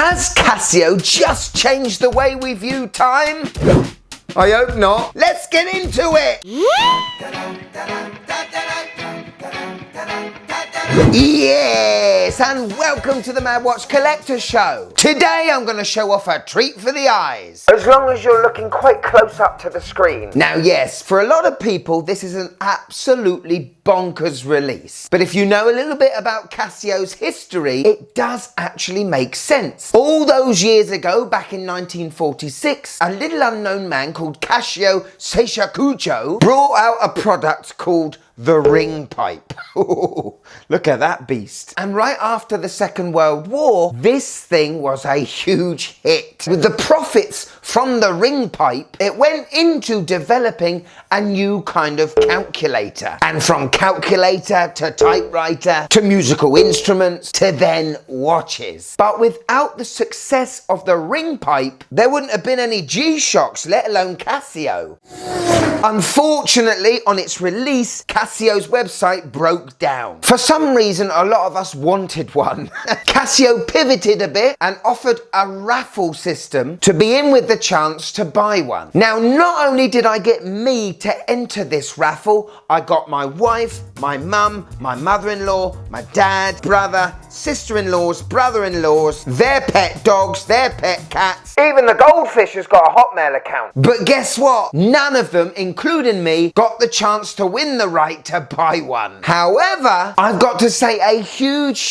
Has Casio just changed the way we view time? I hope not. Let's get into it. Yes, and welcome to the Mad Watch Collector Show. Today I'm going to show off a treat for the eyes, as long as you're looking quite close up to the screen. Now yes, for a lot of people this is an absolutely bonkers release, but if you know a little bit about Casio's history, it does actually make sense. All those years ago, back in 1946, a little unknown man called Casio Seishakucho brought out a product called the ring pipe. Look at that beast. And right after the Second World War, this thing was a huge hit. With the profits from the ring pipe, it went into developing a new kind of calculator. And from calculator to typewriter to musical instruments to then watches. But without the success of the ring pipe, there wouldn't have been any G-Shocks, let alone Casio. Unfortunately, on its release, Casio's website broke down. For some reason, a lot of us wanted one. Casio pivoted a bit and offered a raffle system to be in with the chance to buy one. Now, not only did I get me to enter this raffle, I got my wife, my mum, my mother-in-law, my dad, brother, sister-in-laws, brother-in-laws, their pet dogs, their pet cats. Even the goldfish has got a Hotmail account. But guess what? None of them, including me, got the chance to win the right to buy one. However, I've got to say a huge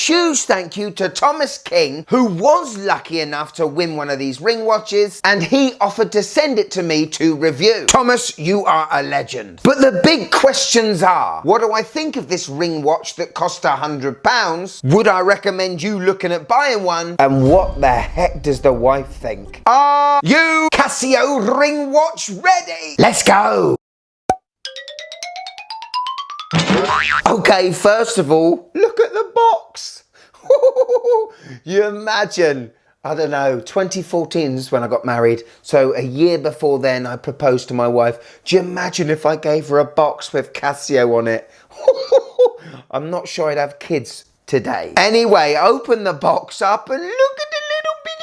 thank you to Thomas King, who was lucky enough to win one of these ring watches, and he offered to send it to me to review. Thomas, you are a legend. But the big questions are, what do I think of this ring watch that cost £100? Would I recommend you looking at buying one? And what the heck does the wife think? Are you Casio ring watch ready? Let's go. Okay, first of all, look at the box. You imagine, I don't know, 2014 is when I got married. So a year before then, I proposed to my wife. Do you imagine if I gave her a box with Casio on it? I'm not sure I'd have kids today. Anyway, open the box up and look at the little bitty.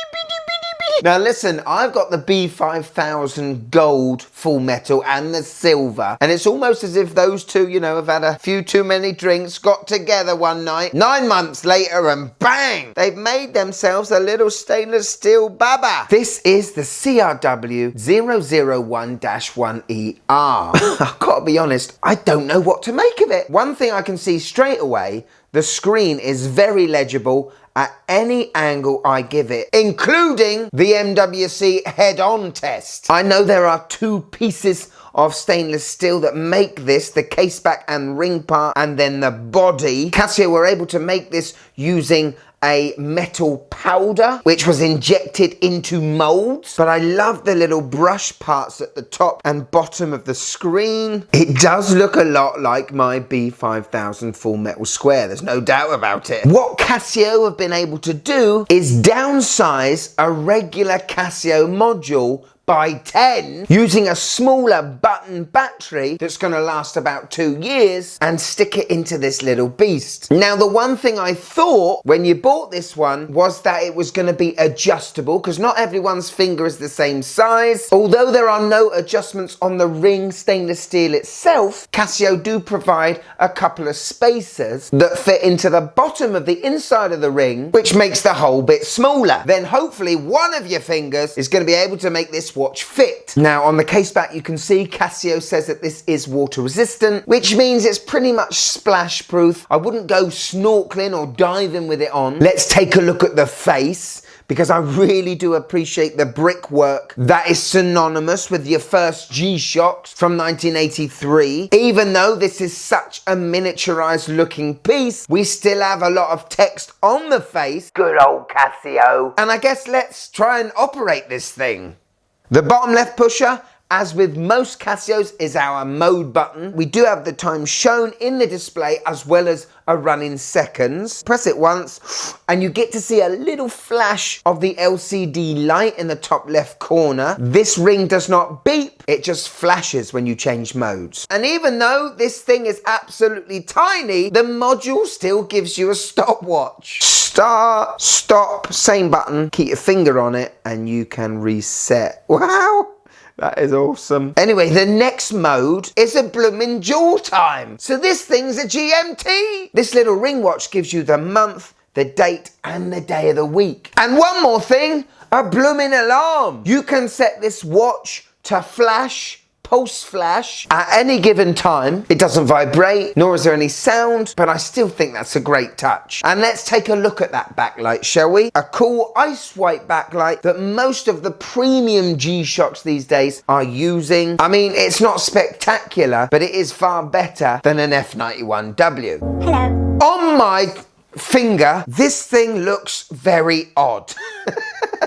Now listen, I've got the B5000 gold full metal and the silver, and it's almost as if those two, you know, have had a few too many drinks, got together one night, 9 months later, and bang! They've made themselves a little stainless steel baba. This is the CRW 001-1ER. I've got to be honest, I don't know what to make of it. One thing I can see straight away, the screen is very legible at any angle I give it, including the MWC head-on test. I know there are two pieces of stainless steel that make this, the caseback and ring part, and then the body. Casio were able to make this using a metal powder which was injected into molds, but I love the little brush parts at the top and bottom of the screen. It does look a lot like my B5000 full metal square, there's no doubt about it. What Casio have been able to do is downsize a regular Casio module by 10 using a smaller button battery that's going to last about 2 years and stick it into this little beast. Now, the one thing I thought when you bought this one was that it was going to be adjustable, because not everyone's finger is the same size. Although there are no adjustments on the ring stainless steel itself, Casio do provide a couple of spacers that fit into the bottom of the inside of the ring, which makes the whole bit smaller. Then hopefully one of your fingers is going to be able to make this watch fit. Now on the case back you can see Casio says that this is water resistant, which means it's pretty much splash proof. I wouldn't go snorkeling or diving with it on. Let's take a look at the face, because I really do appreciate the brickwork that is synonymous with your first G-Shocks from 1983. Even though this is such a miniaturized looking piece, we still have a lot of text on the face. Good old Casio. And I guess let's try and operate this thing. The bottom left pusher, as with most Casios, is our mode button. We do have the time shown in the display as well as a run in seconds. Press it once and you get to see a little flash of the LCD light in the top left corner. This ring does not beep, it just flashes when you change modes. And even though this thing is absolutely tiny, the module still gives you a stopwatch. start, stop, same button, keep your finger on it, and you can reset. Wow! That is awesome. Anyway, the next mode is a bloomin' jewel time. So this thing's a GMT. This little ring watch gives you the month, the date, and the day of the week. And one more thing, a bloomin' alarm. You can set this watch to flash, pulse flash at any given time. It doesn't vibrate, nor is there any sound, but I still think that's a great touch. And let's take a look at that backlight, shall we? A cool ice white backlight that most of the premium G-Shocks these days are using. I mean, it's not spectacular, but it is far better than an F91W. Hello. On my finger, this thing looks very odd.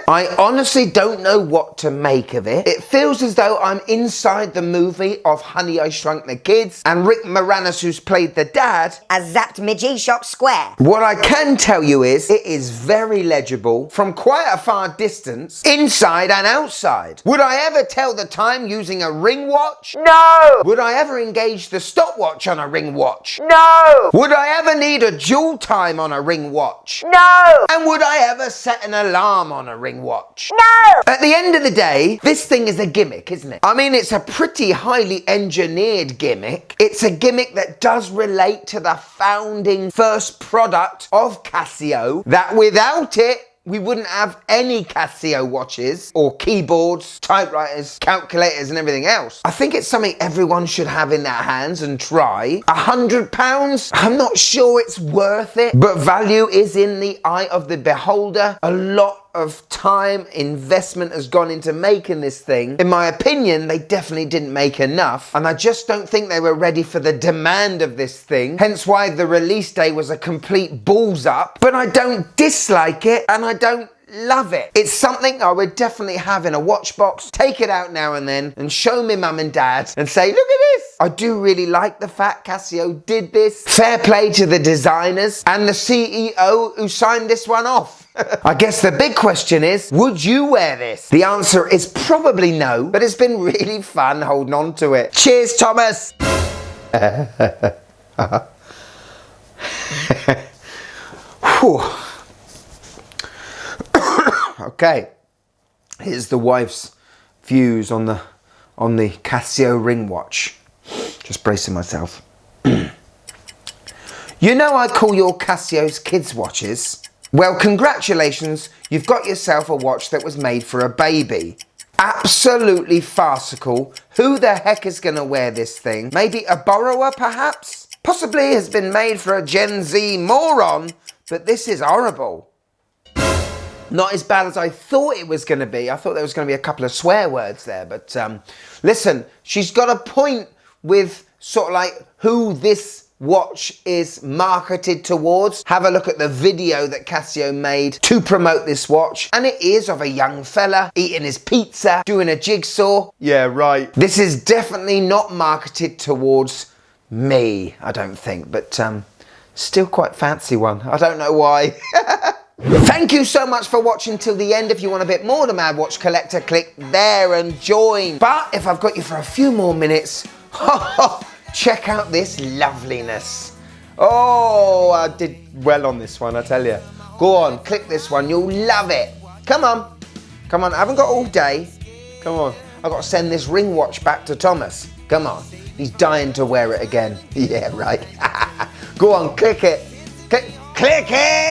I honestly don't know what to make of it. It feels as though I'm inside the movie of Honey, I Shrunk the Kids, and Rick Moranis, who's played the dad, has zapped me G-Shock square. What I can tell you is it is very legible from quite a far distance, inside and outside. Would I ever tell the time using a ring watch? No! Would I ever engage the stopwatch on a ring watch? No! Would I ever need a jewel time on a ring watch? No! And would I ever set an alarm on a ring watch? No! At the end of the day, this thing is a gimmick, isn't it? I mean, it's a pretty highly engineered gimmick. It's a gimmick that does relate to the founding first product of Casio, that without it, we wouldn't have any Casio watches or keyboards, typewriters, calculators and everything else. I think it's something everyone should have in their hands and try. £100? I'm not sure it's worth it, but value is in the eye of the beholder. A lot of time, investment has gone into making this thing. In my opinion, they definitely didn't make enough, and I just don't think they were ready for the demand of this thing, hence why the release day was a complete balls up. But I don't dislike it, and I don't love it. It's something I would definitely have in a watch box, take it out now and then, and show me mum and dad and say, look at this. I do really like the fact Casio did this. Fair play to the designers and the CEO who signed this one off. I guess the big question is, would you wear this? The answer is probably no, but it's been really fun holding on to it. Cheers, Thomas. Okay, here's the wife's views on the Casio ring watch. Just bracing myself. You know I call your Casios kids' watches. Well, congratulations, you've got yourself a watch that was made for a baby. Absolutely farcical. Who the heck is going to wear this thing? Maybe a borrower, perhaps? Possibly has been made for a Gen Z moron, but this is horrible. Not as bad as I thought it was going to be. I thought there was going to be a couple of swear words there, but listen, she's got a point with sort of like who this watch is marketed towards. Have a look at the video that Casio made to promote this watch, and it is of a young fella eating his pizza, doing a jigsaw. Yeah, right. This is definitely not marketed towards me, I don't think, but still quite fancy one. I don't know why. Thank you so much for watching till the end. If you want a bit more of the Mad Watch Collector, click there and join. But if I've got you for a few more minutes, check out this loveliness. Oh, I did well on this one, I tell you. Go on, click this one, you'll love it. Come on, come on, I haven't got all day. Come on, I've got to send this ring watch back to Thomas. Come on, he's dying to wear it again. Yeah, right. Go on, click it. Click it.